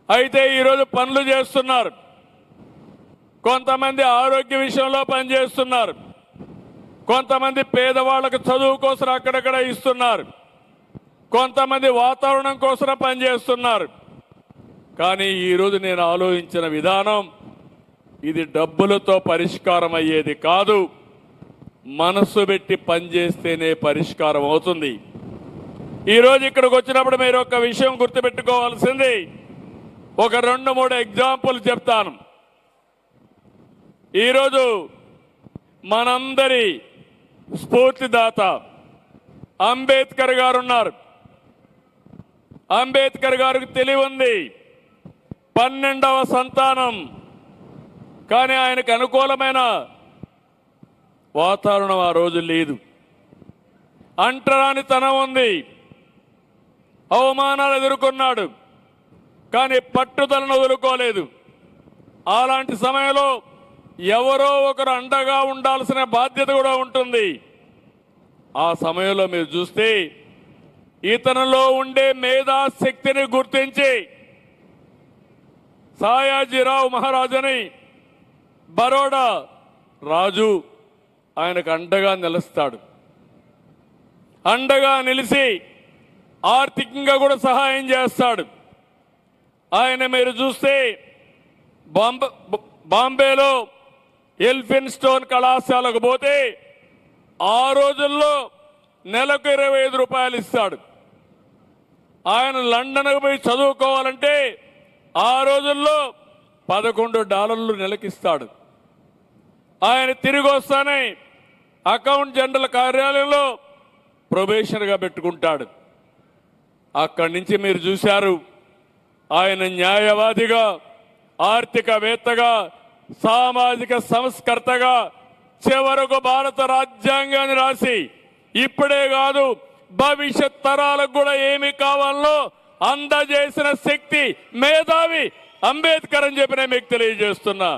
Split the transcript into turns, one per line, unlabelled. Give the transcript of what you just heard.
అయితే ఈరోజు పనులు చేస్తున్నారు. కొంతమంది ఆరోగ్య విషయంలో పనిచేస్తున్నారు. కొంతమంది పేదవాళ్లకు చదువు కోసం అక్కడక్కడ ఇస్తున్నారు. కొంతమంది వాతావరణం కోసం పనిచేస్తున్నారు. కానీ ఈరోజు నేను ఆలోచించిన విధానం ఇది డబ్బులతో పరిష్కారం అయ్యేది కాదు. మనసు పెట్టి పనిచేస్తేనే పరిష్కారం అవుతుంది. ఈరోజు ఇక్కడికి వచ్చినప్పుడు మీరు ఒక విషయం గుర్తుపెట్టుకోవాల్సింది, ఒక 2-3 ఎగ్జాంపుల్ చెప్తాను. ఈరోజు మనందరి స్ఫూర్తిదాత అంబేద్కర్ గారు ఉన్నారు. అంబేద్కర్ గారికి తెలివి ఉంది, 12వ సంతానం. కానీ ఆయనకు అనుకూలమైన వాతావరణం ఆ రోజు లేదు. అంటరానితనం ఉంది, అవమానాలు ఎదుర్కొన్నాడు. కానీ పట్టుదలను వదులుకోలేదు. అలాంటి సమయంలో ఎవరో ఒకరు అండగా ఉండాల్సిన బాధ్యత కూడా ఉంటుంది. ఆ సమయంలో మీరు చూస్తే ఇతనిలో ఉండే మేధాశక్తిని గుర్తించి సాయాజీరావు మహారాజుని బరోడా రాజు ఆయనకు అండగా నిలుస్తాడు. అండగా నిలిచి ఆర్థికంగా కూడా సహాయం చేస్తాడు. ఆయన మీరు చూస్తే బాంబేలో ఎల్ఫిన్ స్టోన్ కళాశాలకు పోతే ఆ రోజుల్లో నెలకు 25 రూపాయలు ఇస్తాడు. ఆయన లండన్కు పోయి చదువుకోవాలంటే ఆ రోజుల్లో $11 నెలకిస్తాడు. ఆయన తిరిగి వస్తానే అకౌంట్ జనరల్ కార్యాలయంలో ప్రొబేషన్గా పెట్టుకుంటాడు. అక్కడి నుంచి మీరు చూశారు ఆయన న్యాయవాదిగా, ఆర్థికవేత్తగా, సామాజిక సంస్కర్తగా, చివరకు భారత రాజ్యాంగాన్ని రాసి ఇప్పుడే కాదు భవిష్యత్ తరాలకు కూడా ఏమి కావాలో అందజేసిన శక్తి, మేధావి అంబేద్కర్ అని చెప్పి నేను మీకు తెలియజేస్తున్నా.